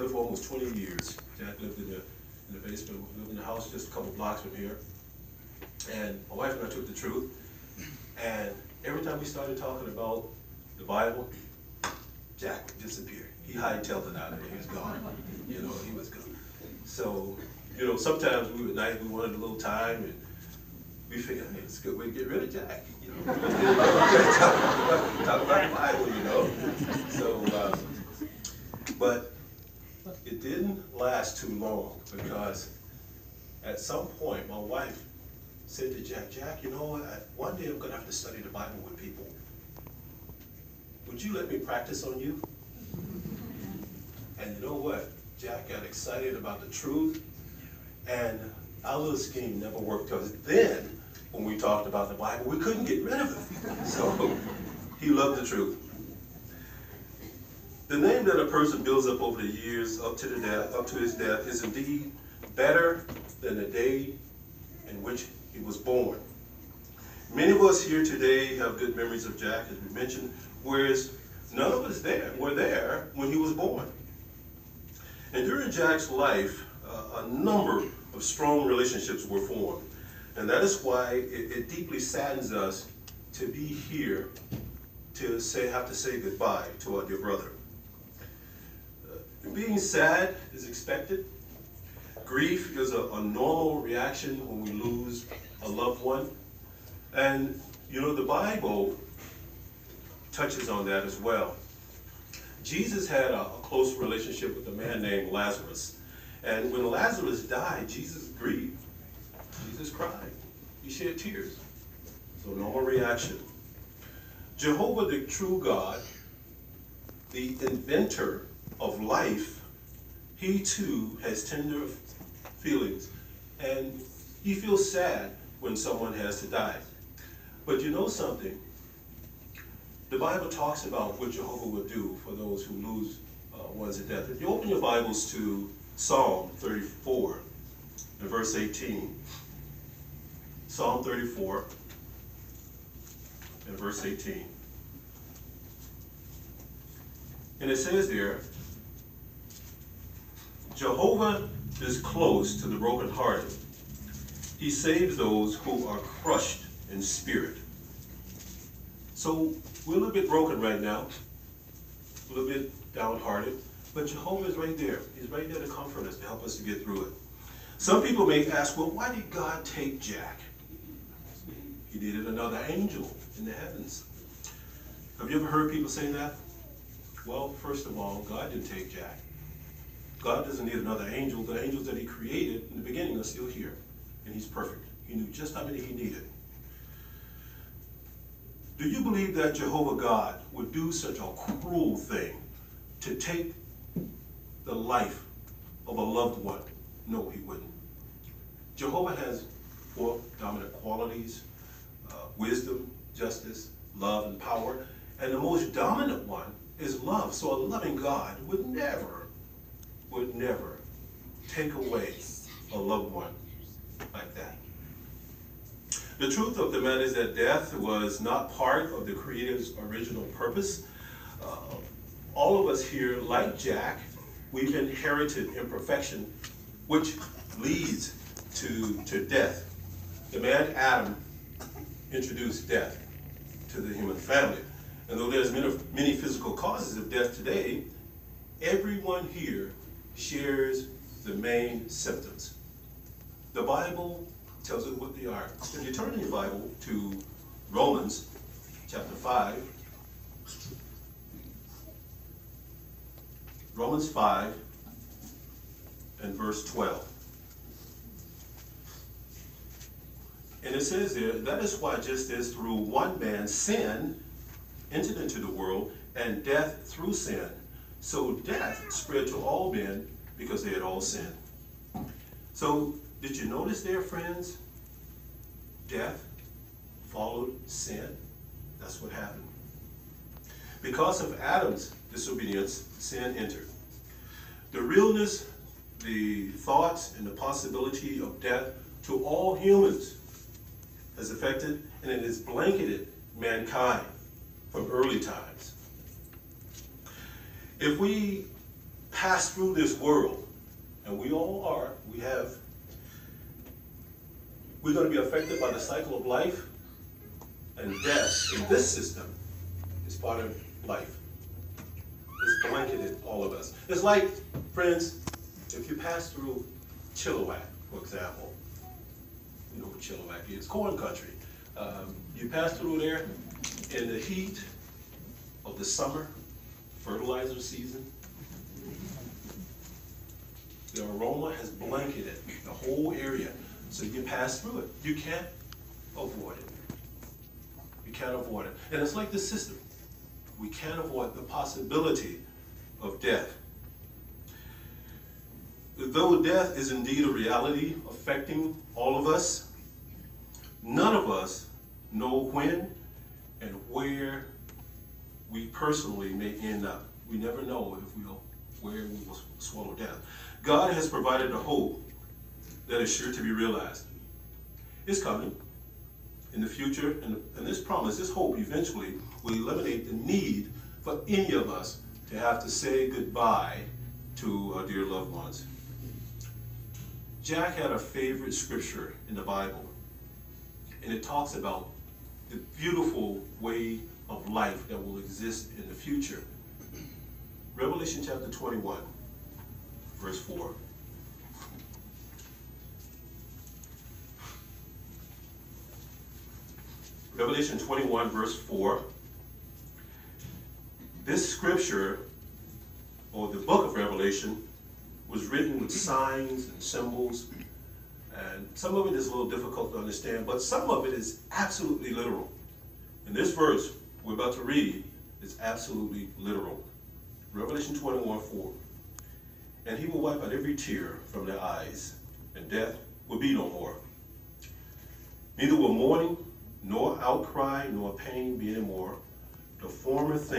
together for almost 20 years. Jack lived in the basement, we lived in a house just a couple blocks from here. And my wife and I took the truth. And every time we started talking about the Bible, Jack would disappear. He hightailed it out of there. He was gone. You know, he was gone. So, you know, sometimes at night we wanted a little time, and we figured, hey, it's a good way to get rid of Jack. You know, talk about the Bible, you know. So, but it didn't last too long, because at some point my wife said to Jack, you know what, one day I'm going to have to study the Bible with people. Would you let me practice on you? And you know what? Jack got excited about the truth, and our little scheme never worked, because then, when we talked about the Bible, we couldn't get rid of it. So, he loved the truth. The name that a person builds up over the years, up to his death, is indeed better than the day in which he was born. Many of us here today have good memories of Jack, as we mentioned, whereas none of us were there when he was born. And during Jack's life, a number of strong relationships were formed. And that is why it deeply saddens us to be here to have to say goodbye to our dear brother. Being sad is expected. Grief is a normal reaction when we lose a loved one. And, you know, the Bible touches on that as well. Jesus had a close relationship with a man named Lazarus. And when Lazarus died, Jesus grieved. Jesus cried. He shed tears. So normal reaction. Jehovah, the true God, the inventor of life, he too has tender feelings. And he feels sad when someone has to die. But you know something? The Bible talks about what Jehovah will do for those who lose ones at death. If you open your Bibles to Psalm 34 and verse 18. Psalm 34 and verse 18. And it says there, Jehovah is close to the brokenhearted. He saves those who are crushed in spirit. So we're a little bit broken right now, a little bit downhearted, but Jehovah is right there. He's right there to comfort us, to help us to get through it. Some people may ask, well, why did God take Jack? He needed another angel in the heavens. Have you ever heard people say that? Well, first of all, God didn't take Jack. God doesn't need another angel. The angels that he created in the beginning are still here, and he's perfect. He knew just how many he needed. Do you believe that Jehovah God would do such a cruel thing to take the life of a loved one? No, he wouldn't. Jehovah has 4 dominant qualities: wisdom, justice, love, and power. And the most dominant one is love. So a loving God would never take away a loved one like that. The truth of the matter is that death was not part of the Creator's original purpose. All of us here, like Jack, we've inherited imperfection, which leads to death. The man Adam introduced death to the human family. And though there's many physical causes of death today, everyone here shares the main symptoms. The Bible tells us what they are. If you turn in your Bible to Romans chapter 5, Romans 5 and verse 12. And it says there, that is why just as through one man sin entered into the world, and death through sin, so death spread to all men because they had all sinned. So did you notice there, friends? Death followed sin. That's what happened. Because of Adam's disobedience, sin entered. The realness, the thoughts, and the possibility of death to all humans has affected and it has blanketed mankind from early times. If we pass through this world, and we all are, we're going to be affected by the cycle of life, and death in this system is part of life. It's blanketed all of us. It's like, friends, if you pass through Chilliwack, for example, you know what Chilliwack is, corn country. You pass through there in the heat of the summer, fertilizer season. The aroma has blanketed the whole area, so you pass through it. You can't avoid it. You can't avoid it. And it's like the system. We can't avoid the possibility of death. Though death is indeed a reality affecting all of us, none of us know when and where we personally may end up. We never know where we will swallow death. God has provided a hope that is sure to be realized. It's coming in the future, and this promise, this hope eventually will eliminate the need for any of us to have to say goodbye to our dear loved ones. Jack had a favorite scripture in the Bible, and it talks about the beautiful way of life that will exist in the future. Revelation chapter 21, verse 4. Revelation 21, verse 4. This scripture, or the book of Revelation, was written with signs and symbols, and some of it is a little difficult to understand, but some of it is absolutely literal. And this verse we're about to read is absolutely literal. Revelation 21, 4. And he will wipe out every tear from their eyes, and death will be no more. Neither will mourning, nor outcry, nor pain be any more. The former things